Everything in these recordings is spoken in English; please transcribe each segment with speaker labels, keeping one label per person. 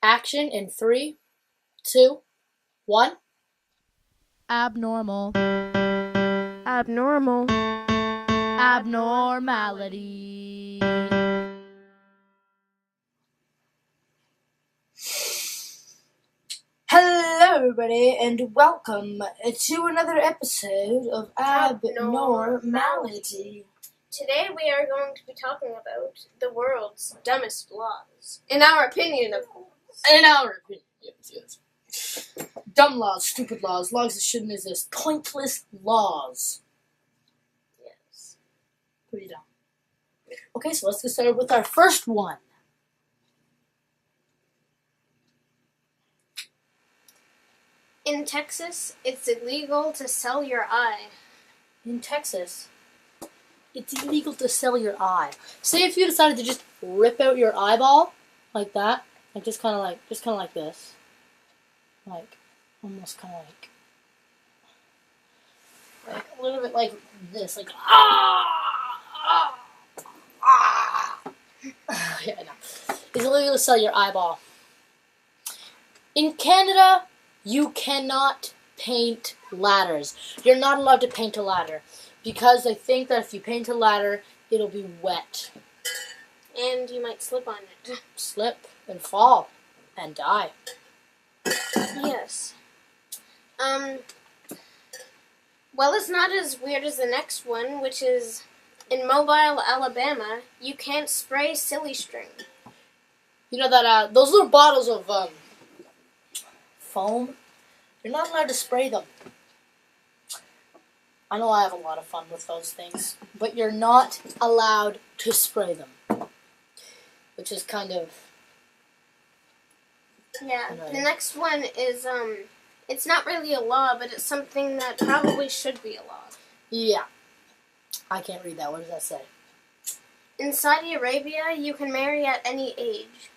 Speaker 1: Action in 3, 2, 1.
Speaker 2: Abnormal.
Speaker 3: Abnormal.
Speaker 2: Abnormality.
Speaker 1: Hello, everybody, and welcome to another episode of Abnormality.
Speaker 3: Today we are going to be talking about the world's dumbest laws. In our opinion, of course.
Speaker 1: In our opinion, yes. Dumb laws, stupid laws, laws that shouldn't exist, pointless laws.
Speaker 3: Yes.
Speaker 1: Pretty dumb. Okay, so let's get started with our first one.
Speaker 3: In Texas, it's illegal to sell your eye.
Speaker 1: In Texas, it's illegal to sell your eye. Say if you decided to just rip out your eyeball like that, like just kind of like this, like almost kind of like a little bit like this, like yeah, no. It's illegal to sell your eyeball. In Canada, you cannot paint ladders. You're not allowed to paint a ladder because they think that if you paint a ladder, it'll be wet.
Speaker 3: And you might slip on it.
Speaker 1: Slip and fall and die.
Speaker 3: Yes. Well, it's not as weird as the next one, which is in Mobile, Alabama, you can't spray silly string.
Speaker 1: You know that those little bottles of foam, you're not allowed to spray them. I know I have a lot of fun with those things, but you're not allowed to spray them, which is kind of...
Speaker 3: Yeah, the next one is, it's not really a law, but it's something that probably should be a law.
Speaker 1: Yeah. I can't read that. What does that say?
Speaker 3: In Saudi Arabia, you can marry at any age.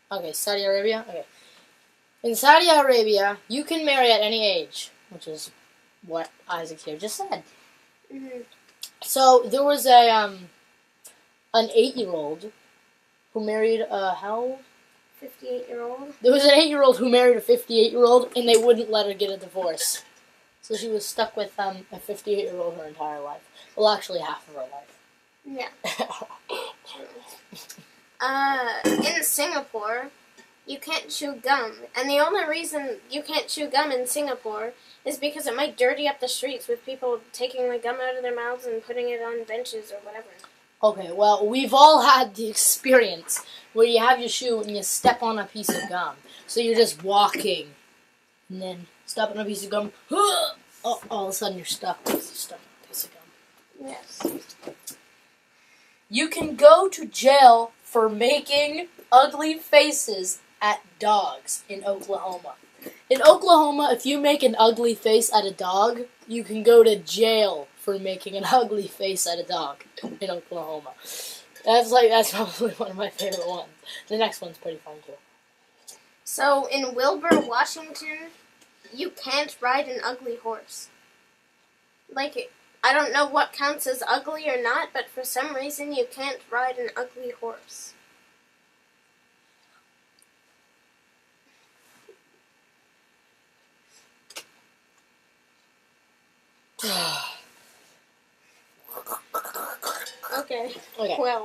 Speaker 1: Okay, Saudi Arabia? Okay. In Saudi Arabia, you can marry at any age, which is what Isaac here just said.
Speaker 3: Mm-hmm.
Speaker 1: So, there was an 8-year-old who married how old?
Speaker 3: 58-year-old.
Speaker 1: There was an 8-year-old who married a 58-year-old, and they wouldn't let her get a divorce. So she was stuck with a 58-year-old her entire life. Well, actually, half of her life.
Speaker 3: Yeah. In Singapore, you can't chew gum. And the only reason you can't chew gum in Singapore is because it might dirty up the streets with people taking the gum out of their mouths and putting it on benches or whatever.
Speaker 1: Okay, well, we've all had the experience where you have your shoe and you step on a piece of gum. So you're just walking, and then step on a piece of gum. Oh, all of a sudden you're stuck. You're stuck on a piece of gum.
Speaker 3: Yes.
Speaker 1: You can go to jail for making ugly faces at dogs in Oklahoma. In Oklahoma, if you make an ugly face at a dog, you can go to jail for making an ugly face at a dog in Oklahoma. That's probably one of my favorite ones. The next one's pretty fun too.
Speaker 3: So in Wilbur, Washington, you can't ride an ugly horse. Like, I don't know what counts as ugly or not, but for some reason you can't ride an ugly horse. Okay. Well,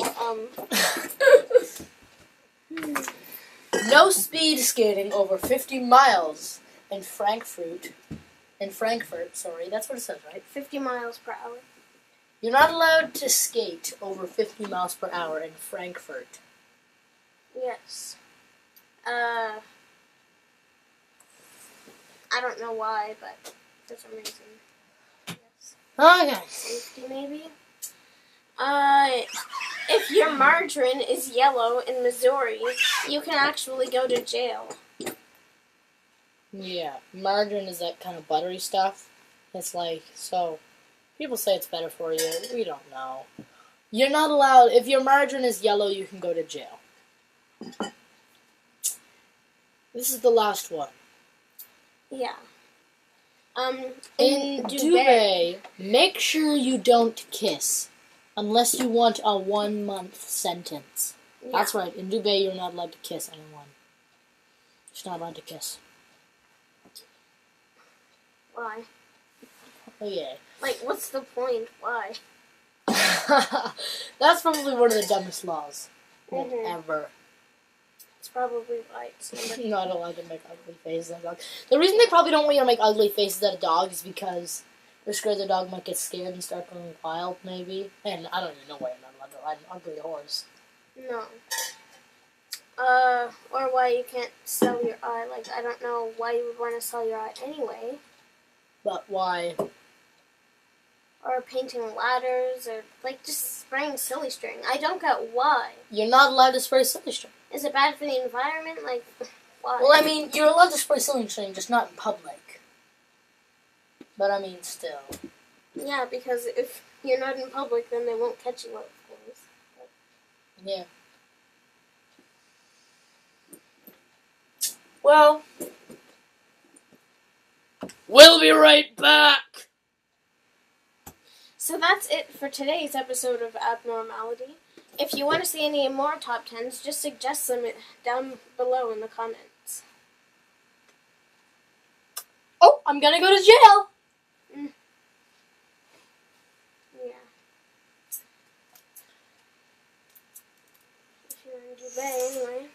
Speaker 1: No speed skating over 50 miles in Frankfurt. Sorry, that's what it says, right?
Speaker 3: 50 miles per hour.
Speaker 1: You're not allowed to skate over 50 miles per hour in Frankfurt.
Speaker 3: Yes. I don't know why, but for some reason. Yes.
Speaker 1: Okay.
Speaker 3: Safety, maybe? If your margarine is yellow in Missouri, you can actually go to jail.
Speaker 1: Yeah, margarine is that kind of buttery stuff. It's like, so, people say it's better for you. We don't know. You're not allowed, if your margarine is yellow, you can go to jail. This is the last one.
Speaker 3: Yeah.
Speaker 1: In Dubai, make sure you don't kiss. Unless you want a 1-month sentence. Yeah. That's right. In Dubai, you're not allowed to kiss anyone. She's not allowed to kiss.
Speaker 3: Why?
Speaker 1: Oh, yeah.
Speaker 3: Like, what's the point? Why?
Speaker 1: That's probably one of the dumbest laws
Speaker 3: Mhm.
Speaker 1: ever.
Speaker 3: It's probably why it's number.
Speaker 1: Not allowed to make ugly faces at a dog. The reason they probably don't want you to make ugly faces at a dog is because they're scared the dog might get scared and start going wild, maybe. And I don't even know why you're not allowed to ride an ugly horse.
Speaker 3: No. Or why you can't sell your eye. Like, I don't know why you would want to sell your eye anyway.
Speaker 1: But why?
Speaker 3: Or painting ladders, or, like, just spraying silly string. I don't get why.
Speaker 1: You're not allowed to spray silly string.
Speaker 3: Is it bad for the environment? Like, why?
Speaker 1: Well, I mean, you're allowed to spray silly string, just not in public. But I mean, still.
Speaker 3: Yeah, because if you're not in public, then they won't catch you up things.
Speaker 1: Yeah. Well, we'll be right back.
Speaker 3: So that's it for today's episode of Abnormality. If you want to see any more top 10s, just suggest them down below in the comments.
Speaker 1: Oh, I'm gonna go to jail.
Speaker 3: Yeah. If you're in Dubai, anyway.